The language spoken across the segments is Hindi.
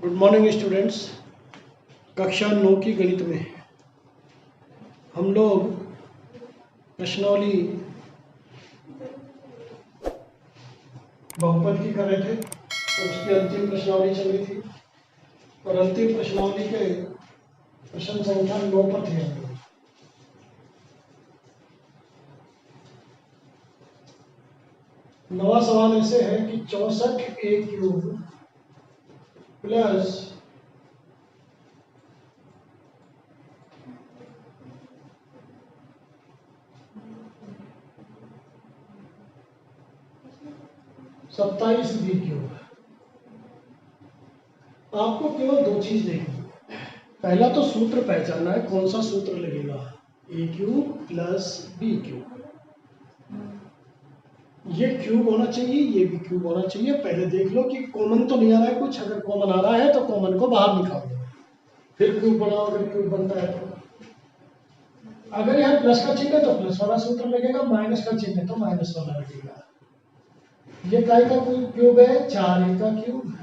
Good morning students. कक्षा 9 की गणित में हम लोग प्रश्नावली बहुपद की कर रहे थे और उसकी अंतिम प्रश्नावली चल रही थी और अंतिम प्रश्नावली के प्रश्न संख्या 9 पर थे हम लोग। नवा सवाल ऐसे है कि 64a³ प्लस 27b³। आपको केवल दो चीज देखनी है। पहला तो सूत्र पहचानना है, कौन सा सूत्र लगेगा, a³ प्लस b³। ये क्यूब होना चाहिए, ये भी क्यूब होना चाहिए। पहले देख लो कि कॉमन तो नहीं आ रहा है कुछ। अगर कॉमन आ रहा है तो कॉमन को बाहर निकाल दो, फिर क्यूब बनाओ। अगर क्यूब बनता है तो अगर यहाँ प्लस का चिन्ह है तो प्लस वाला सूत्र लगेगा, माइनस का चिन्ह है तो माइनस वाला लगेगा। ये काय का क्यूब है, 4a का क्यूब,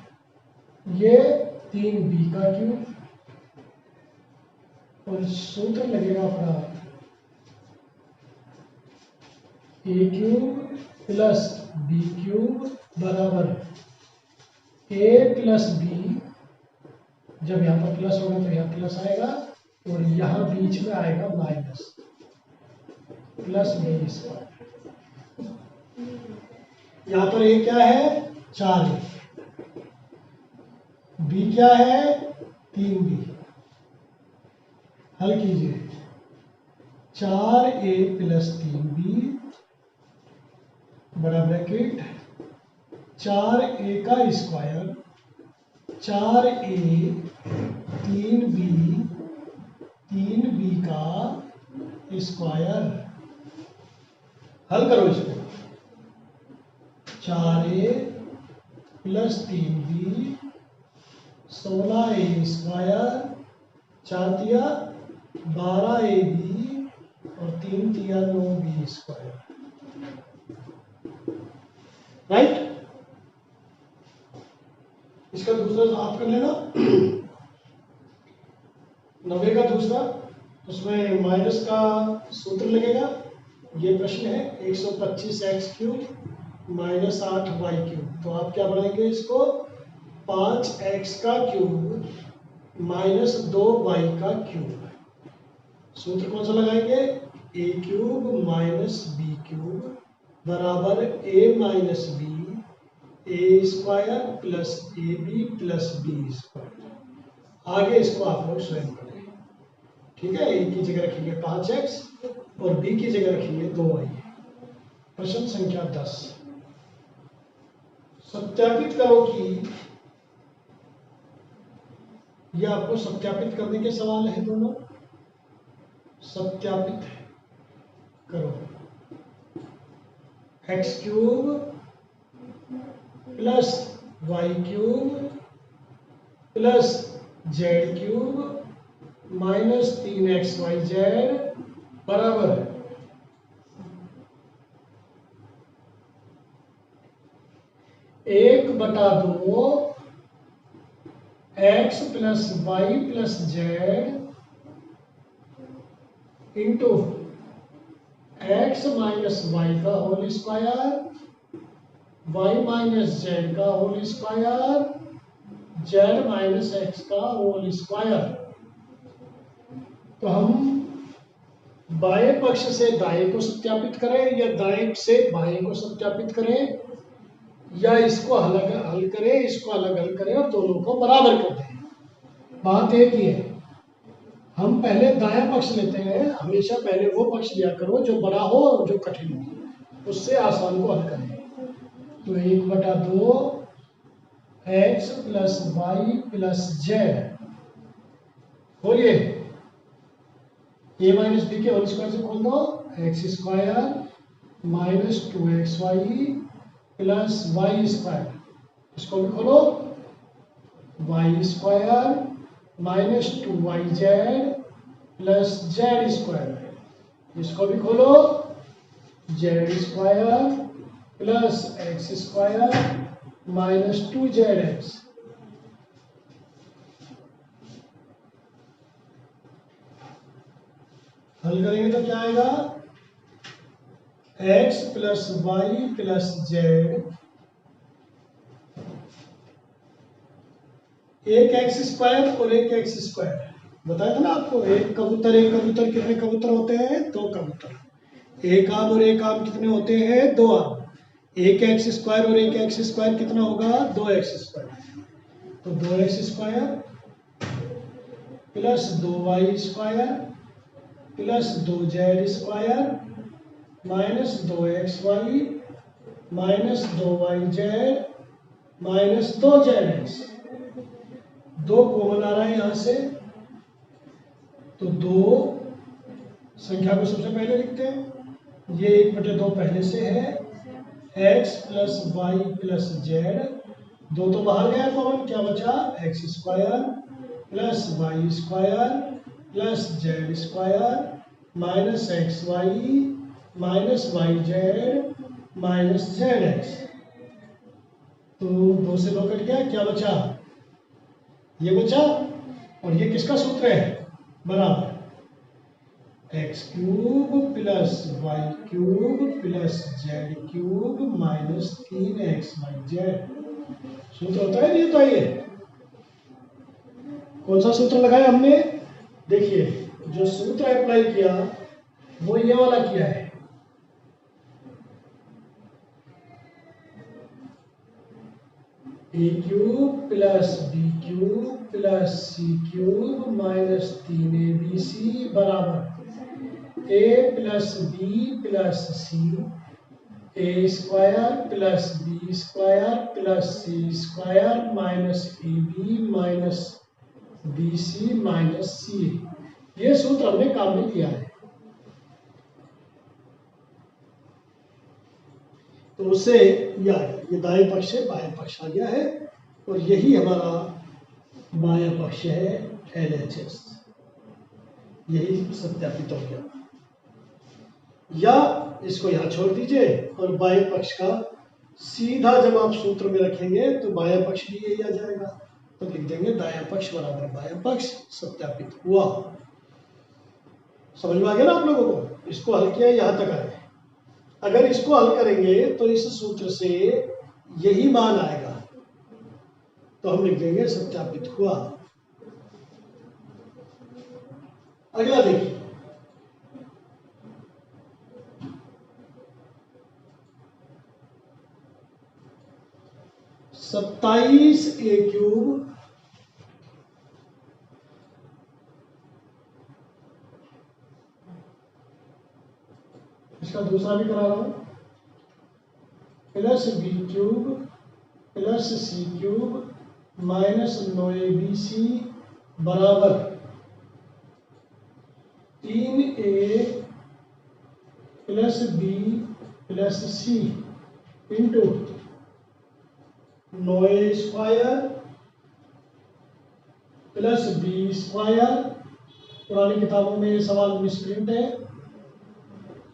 ये 3b का क्यूब और सूत्र लगेगा अपना a³ प्लस b³ बराबर a प्लस b। जब यहाँ पर प्लस होगा तो यहाँ प्लस आएगा और यहाँ बीच में आएगा माइनस, प्लस b²। यहाँ पर a क्या है, 4a, b क्या है, 3b। हल कीजिए, 4a प्लस 3b बड़ा ब्रैकेट 4a का स्क्वायर 4a 3b का स्क्वायर। हल करो इसको, 4a plus 3b 16a square, 4 तिया 12ab और 3 तिया 9b स्क्वायर। राइट। इसका दूसरा आप कर लेना 90 का दूसरा, उसमें माइनस का सूत्र लगेगा। ये प्रश्न है 125x³ माइनस 8y³। तो आप क्या बनाएंगे इसको, 5x का क्यूब माइनस 2y का क्यूब। सूत्र कौन सा लगाएंगे, a³ माइनस b³ बराबर a minus b a² plus ab plus b²। आगे इसको आप लोग स्वयं करें। ठीक है, a की जगह रखेंगे 5x और b की जगह रखेंगे 2y। प्रश्न संख्या 10, सत्यापित करो कि, यह आपको सत्यापित करने के सवाल है दोनों। सत्यापित करो, x³ plus y³ plus z³ minus 3xyz बराबर 1/2 x प्लस y प्लस z into x minus y का whole square y minus z का whole square z minus x का होल स्क्वायर। तो हम बाएं पक्ष से दाएं को सत्यापित करें या दाएं से बाएं को सत्यापित करें, या इसको हल करें, इसको अलग हल करें और दोनों को बराबर कर दें। बात एक ही है, हम पहले दायां पक्ष लेते हैं। हमेशा पहले वो पक्ष लिया करो जो बड़ा हो और जो कठिन हो, उससे आसान को हल करें। तो 1/2 x plus Y plus Z, बोलिए a माइनस बी के होल स्क्वायर से खोल दो, x² minus 2xy plus y²। इसको भी खोलो, y² minus 2yz plus z²। इसको भी खोलो, z² plus x² minus 2zx। हल करेंगे तो क्या आएगा, x plus Y plus Z, एक एक्स स्क्वायर और एक एक्स स्क्वायर। बताया था ना आपको, एक कबूतर कितने कबूतर होते हैं, दो कबूतर। एक आम और एक आम कितने होते हैं, दो आम। एक एक्स स्क्वायर और एक एक्स स्क्वायर कितना होगा, दो एक्स स्क्वायर। तो दो एक्स स्क्वायर प्लस दो वाई स्क्वायर प्लस दो जेड स्क्वायर माइनस दो एक्स वाई माइनस दो वाई जेड माइनस दो जेड एक्स। दो कॉमन आ रहा है यहां से, तो दो संख्या को सबसे पहले लिखते हैं। ये 1/2 पहले से है, x plus Y plus Z, दो तो बाहर गया कॉमन, क्या बचा, X square plus Y square plus Z square minus X Y minus Y Z minus Z X. तो दो से दो कट गया, क्या बचा, ये बचा। और ये किसका सूत्र है, बराबर X cube plus Y cube plus Z cube minus 3x Y Z. सूत्र होता है नहीं होता, ये कौन सा सूत्र लगाया हमने, देखिए जो सूत्र अप्लाई किया वो ये वाला किया है, a cube plus B cube plus C cube minus 3abc बराबर a plus B plus c, a square plus B square plus C square minus A b minus b c minus c. ये सूत्र हमने काम में किया है। तो उससे ये आ गया, ये दाएं पक्ष से बाएं पक्ष आ गया है, और यही हमारा बायां पक्ष है LHS। यही सत्यापित हो गया। या इसको यहाँ छोड़ दीजिए और बाएं पक्ष का सीधा जब आप सूत्र में रखेंगे तो बायां पक्ष भी यही आ जाएगा। तो लिख देंगे दायां पक्ष बराबर बायां पक्ष, सत्यापित हुआ। समझ में आ गया ना आप लोगों को, इसको हल किया, यहां तक आए। अगर इसको हल करेंगे तो इस सूत्र से यही मान आएगा, तो हम लिख देंगे सत्यापित हुआ। अगला देखिए, 27a क्यूब इसका दूसरा भी करा रहा हूं, प्लस बी क्यूब प्लस सी क्यूब माइनस 9abc बराबर 3a plus B plus c into 9a square plus B square, पुरानी किताबों में ये सवाल मिसप्रिंट है,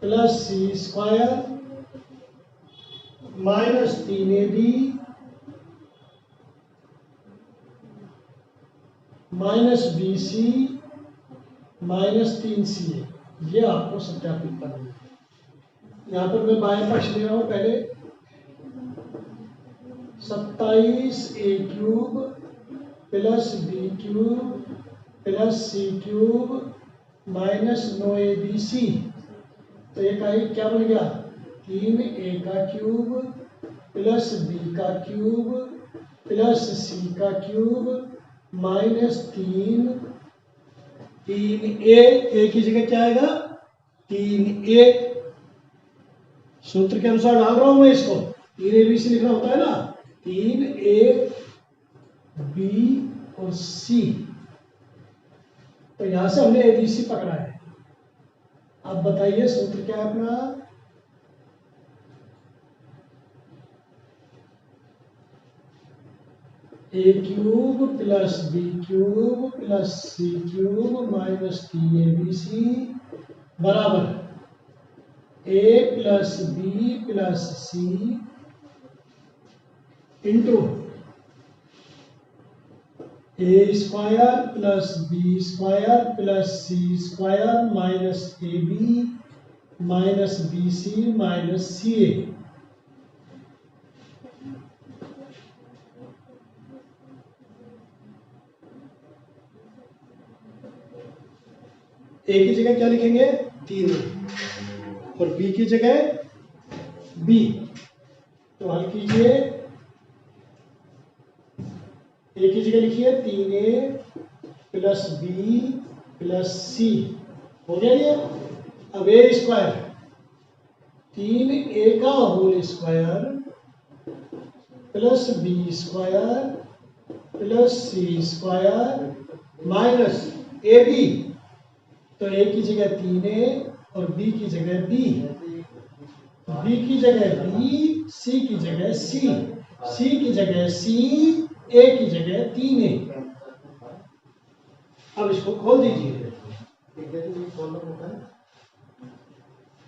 प्लस सी square minus 3ab minus b c minus 3ca। ये आपको सत्यापित करना है। यहाँ पर मैं बाएं पक्ष ले रहा हूँ पहले, 27a cube plus B cube plus सी क्यूब माइनस 9abc। तो एक आई क्या बन गया, 3a का क्यूब प्लस बी का क्यूब प्लस सी का क्यूब माइनस 3a की जगह क्या आएगा, 3a। सूत्र के अनुसार डाल रहा हूं मैं इसको, 3abc लिखना होता है ना, 3a बी और सी। तो यहां से हमने abc पकड़ा है। अब बताइए सूत्र क्या है अपना, a cube plus B cube plus C cube minus 3abc बराबर a plus B plus c into a square plus B square plus C square minus A b minus b c minus c a. A की जगह क्या लिखेंगे 3 और बी की जगह बी, तो हल कीजिए। ए की जगह लिखिए 3a प्लस बी प्लस सी, हो गया ये। अब ए स्क्वायर 3a का whole square plus B square plus सी स्क्वायर माइनस ए बी, तो ए की जगह 3a और बी की जगह बी, बी की जगह बी, सी की जगह सी, सी की जगह सी, ए की जगह 3a। अब इसको खोल दीजिए,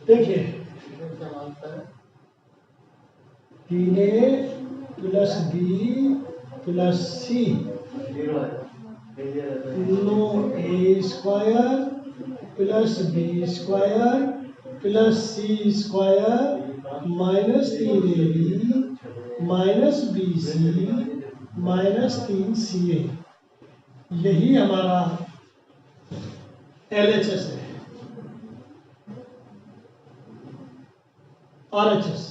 देखिए 3a plus B plus c, a square plus B square plus C square minus 3ab minus b c minus 3ca, यही हमारा LHS है। RHS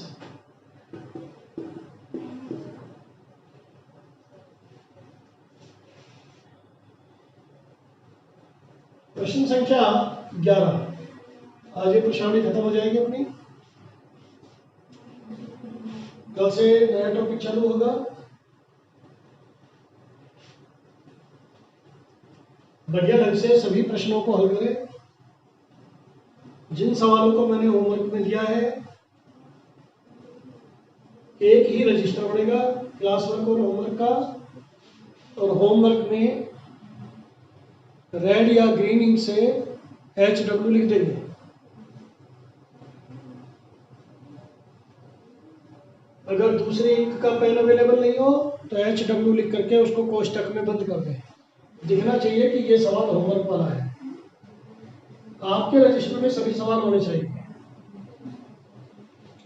प्रश्न संख्या 11। आज ये प्रश्नावली खत्म हो जाएगी अपनी, कल से नया टॉपिक चालू होगा। बढ़िया ढंग से सभी प्रश्नों को हल करें। जिन सवालों को मैंने होमवर्क में दिया है, एक ही रजिस्टर बनेगा क्लास वर्क और होमवर्क का, और होमवर्क में रेड या ग्रीन इंक से HW लिख देंगे। अगर दूसरे इंक का पेन अवेलेबल नहीं हो तो HW लिख करके उसको कोष्टक में बंद कर दें। दिखना चाहिए कि ये सवाल होमवर्क वाला है। आपके रजिस्टर में सभी सवाल होने चाहिए।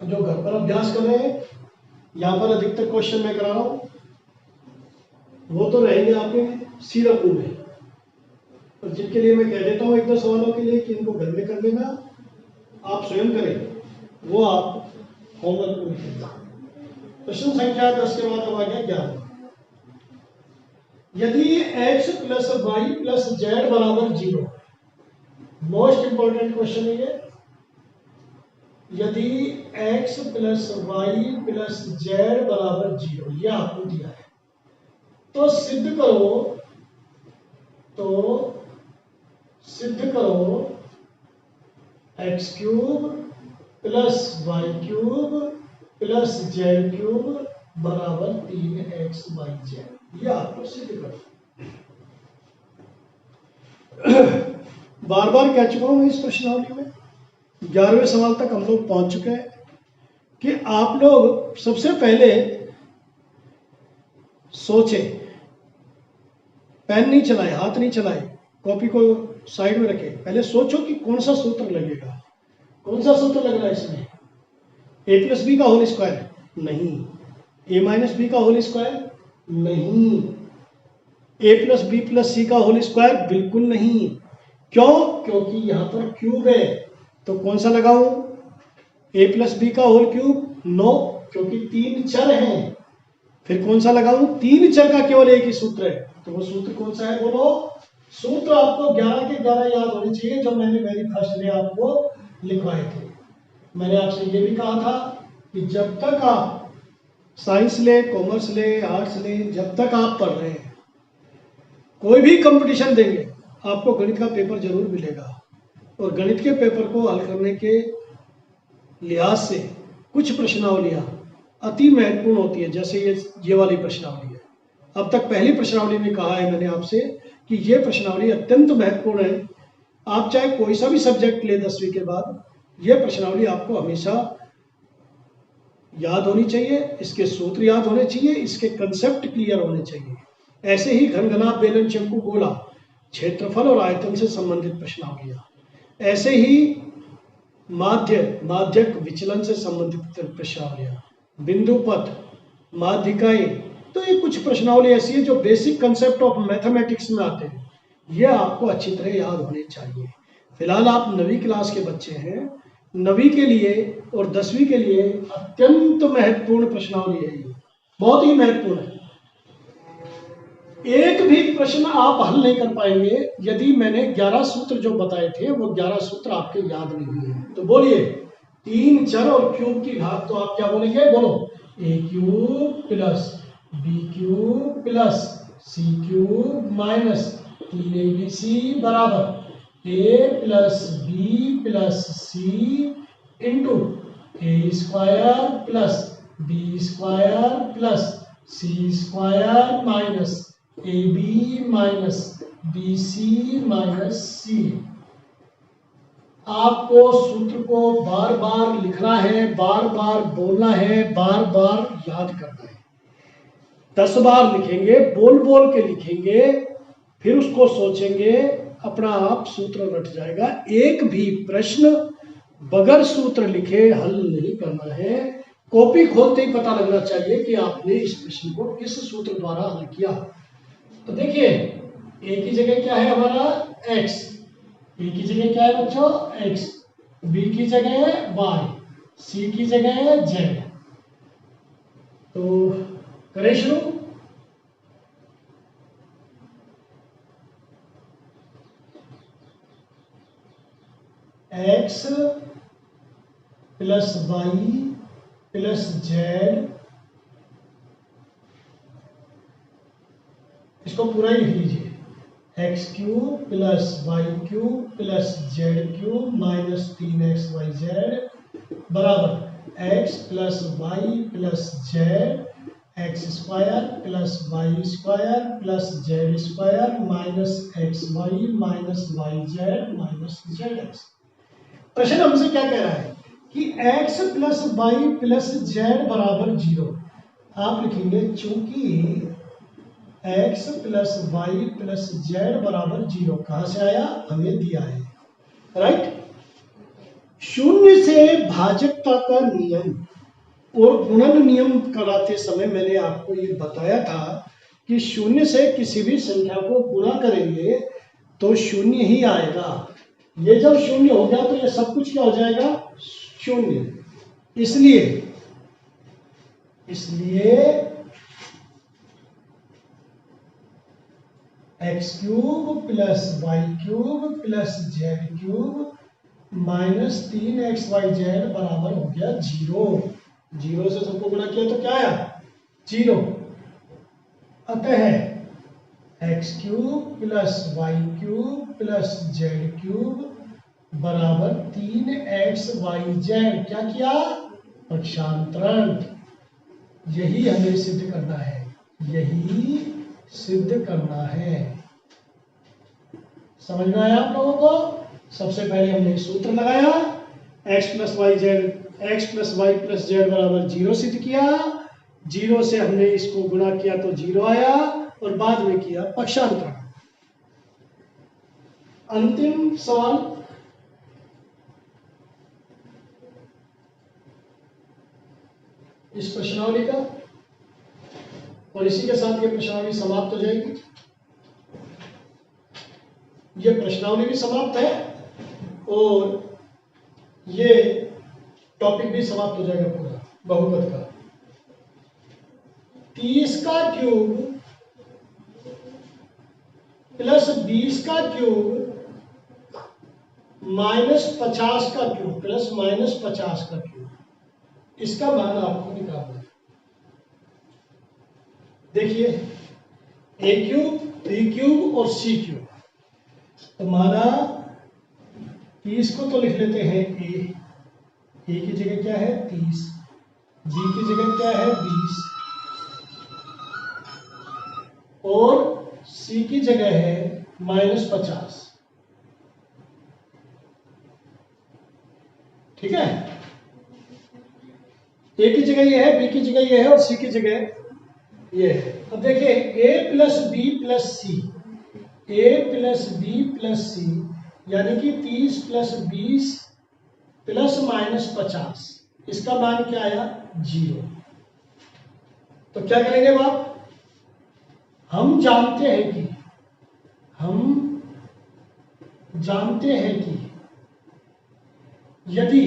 जो घर पर अभ्यास कर रहे हैं, यहाँ पर अधिकतर क्वेश्चन मैं करा रहा हूँ, वो तो रहेंगे आपके सीरप में। और जिनके लिए मैं कह देता हूँ एक दो सवालों के लिए कि इनको घर में कर लेना, आप स्वयं करें, वो आप होमवर्क में लिखेंगे। प्रश्न संख्या 10 के बाद अब आ गया 11। यदि x plus Y plus Z बराबर 0, मोस्ट इंपॉर्टेंट क्वेश्चन है ये। यदि x plus Y plus Z बराबर 0, ये आपको दिया है, तो सिद्ध करो x cube plus Y cube plus Z cube बराबर 3xyz, ये आपको सिद्ध करो। बार बार कह चुका हूं मैं इस प्रश्नावली में, 11वें सवाल तक हम लोग पहुंच चुके हैं कि आप लोग सबसे पहले सोचें, पेन नहीं चलाए, हाथ नहीं चलाए, कॉपी को साइड में रखें, पहले सोचो कि कौन सा सूत्र लगेगा। कौन सा सूत्र लग रहा है इसमें? a प्लस बी का होल स्क्वायर नहीं, a माइनस बी का होल स्क्वायर नहीं, a plus B plus c का होल स्क्वायर बिल्कुल नहीं। क्यों? क्योंकि यहां पर क्यूब है, तो कौन सा लगाऊं? a प्लस बी का होल क्यूब? नो, क्योंकि 3 चर हैं। फिर कौन सा लगाऊं? 3 चर का केवल एक ही सूत्र है, तो वो सूत्र कौन सा है बोलो? सूत्र आपको 11 के 11 याद होने चाहिए, जो मैंने मेरी फर्स्ट डे आपको लिखवाए थे। मैंने आपसे ये भी कहा था कि जब तक आप साइंस ले, कॉमर्स ले, आर्ट्स ले, जब तक आप पढ़ रहे हैं, कोई भी कंपटीशन देंगे, आपको गणित का पेपर जरूर मिलेगा। और गणित के पेपर को हल करने के लिहाज से कुछ प्रश्नावलियां अति महत्वपूर्ण होती है, जैसे ये वाली प्रश्नावली है। अब तक पहली प्रश्नावली में कहा है मैंने आपसे कि ये प्रश्नावली अत्यंत महत्वपूर्ण है। आप चाहे कोई सा भी सब्जेक्ट ले 10वीं के बाद, यह प्रश्नावली आपको हमेशा याद होनी चाहिए, इसके सूत्र याद होने चाहिए, इसके कंसेप्ट क्लियर होने चाहिए। ऐसे ही घनघना, बेलन, चंपू, गोला, क्षेत्रफल और आयतन से संबंधित प्रश्नावलियां। ऐसे ही माध्यक विचलन से संबंधित प्रश्नावलियां, बिंदु पथ, माध्यिकाएं। तो ये कुछ प्रश्नावली ऐसी है जो बेसिक कंसेप्ट ऑफ मैथमेटिक्स में आते हैं, ये आपको अच्छी तरह याद होने चाहिए। फिलहाल आप 9वीं क्लास के बच्चे हैं, 9वीं के लिए और 10वीं के लिए अत्यंत महत्वपूर्ण प्रश्नावली है, ये बहुत ही महत्वपूर्ण है। एक भी प्रश्न आप हल नहीं कर पाएंगे यदि मैंने 11 सूत्र जो बताए थे वो 11 सूत्र आपके याद नहीं है। तो बोलिए, 3 चर और क्यूब की घात, तो आप क्या बोलेंगे, बोलो, a cube plus B cube plus C cube minus 3abc बराबर a plus B plus c into a square plus B square plus C square minus A b minus b c minus c. आपको सूत्र को बार बार लिखना है, बार बार बोलना है, बार बार याद करना है। 10 बार लिखेंगे, बोल बोल के लिखेंगे, फिर उसको सोचेंगे, अपना आप सूत्र रट जाएगा। एक भी प्रश्न बगैर सूत्र लिखे हल नहीं करना है। कॉपी खोलते ही पता लगना चाहिए कि आपने इस प्रश्न को किस सूत्र द्वारा हल किया। तो देखिए, ए की जगह क्या है हमारा, x, ए की जगह क्या है बच्चों, x, बी की जगह है y, सी की जगह है z। तो करें शुरू। x plus Y plus Z, इसको पूरा ही लिख लीजिए, X cube plus Y cube plus Z cube minus 3xyz बराबर X plus Y plus Z X square plus Y square plus Z square minus X Y minus Y Z minus Z X. प्रश्न हमसे क्या कह रहा है कि x plus Y plus Z बराबर 0। आप लिखेंगे चूंकि x plus Y plus Z बराबर 0, कहां से आया, हमें दिया है, राइट। शून्य से भाजकता का नियम और गुणन नियम कराते समय मैंने आपको ये बताया था कि शून्य से किसी भी संख्या को गुणा करेंगे तो शून्य ही आएगा। ये जब शून्य हो गया तो ये सब कुछ क्या हो जाएगा, शून्य। इसलिए X cube plus Y cube plus Z cube minus 3xyz बराबर हो गया 0। 0 से सबको गुणा किया तो क्या आया, 0। अतः X cube plus Y cube plus Z cube बराबर 3xyz। क्या किया, पक्षांतरण। यही हमें सिद्ध करना है, यही सिद्ध करना है। समझ में आया आप लोगों को। सबसे पहले हमने सूत्र लगाया, x plus Y plus Z बराबर 0 सिद्ध किया। 0 से हमने इसको गुणा किया तो 0 आया और बाद में किया पक्षांतरण। अंतिम सवाल, इस प्रश्नावली का, और इसी के साथ ये प्रश्नावली समाप्त हो जाएगी। ये प्रश्नावली भी समाप्त है और ये टॉपिक भी समाप्त हो जाएगा पूरा बहुपद का। 30 का क्यूब प्लस 20 का क्यूब माइनस 50 का क्यूब प्लस माइनस 50 का क्यूब, इसका मान आपको निकालना है। देखिए, ए क्यूब, बी क्यूब और सी क्यूब। तो माना 30 को तो लिख लेते हैं ए की जगह क्या है 30, बी की जगह क्या है 20 और सी की जगह है माइनस 50। ठीक है, ए की जगह ये है, बी की जगह ये है और सी की जगह ये है। अब देखिए a plus B plus c, a plus B plus c यानी कि 30 प्लस 20 प्लस माइनस 50, इसका मान क्या आया 0। तो क्या करेंगे अब आप, हम जानते हैं कि यदि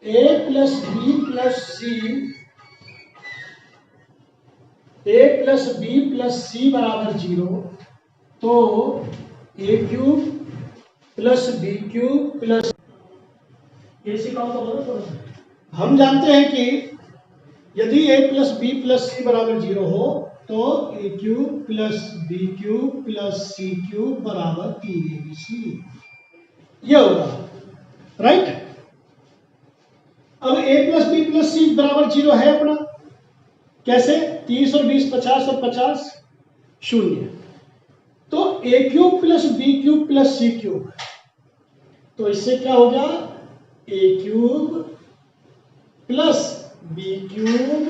a plus B plus c, a plus B plus सी बराबर 0, तो a cube plus B cube plus, ये सिखाओ तो बोलो थोड़ा सा। हम जानते हैं कि यदि a प्लस बी प्लस सी बराबर 0 हो तो a cube plus B cube plus C cube बराबर 3abc, ये होगा, राइट। अब a प्लस बी प्लस सी बराबर 0 है अपना, कैसे, 30 और 20 50 और 50 0, तो a cube plus B cube plus C cube, तो इससे क्या हो गया, a cube plus B cube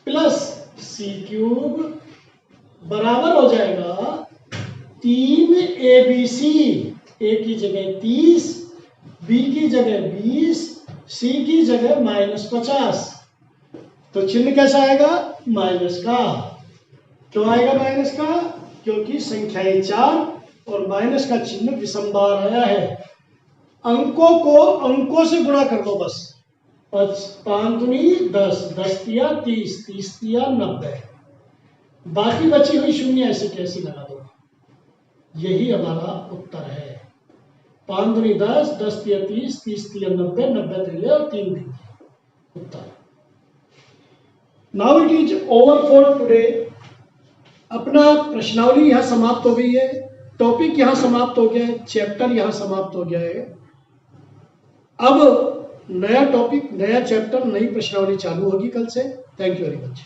plus C cube बराबर हो जाएगा 3abc, a की जगह 30, b की जगह 20, c की जगह -50। तो चिन्ह कैसा आएगा, माइनस का। क्यों आएगा माइनस का, क्योंकि संख्याएं 4 और माइनस का चिन्ह विषमवार आया है। अंकों को अंकों से गुणा कर दो बस, 5 दूनी 10, 10 तिया 30, 30 तिया 90, बाकी बची हुई शून्य ऐसे कैसे लगा दो, यही हमारा उत्तर है। 5 दूनी 10, 10 तिया 30, 30 तिया 90, 90 तिया और 3 दिन, उत्तर। Now it is over for today. अपना प्रश्नावली यहाँ समाप्त हो गई है, टॉपिक यहाँ समाप्त हो गया है, चैप्टर यहाँ समाप्त हो गया है। अब नया टॉपिक, नया चैप्टर, नई प्रश्नावली चालू होगी कल से। Thank you very much.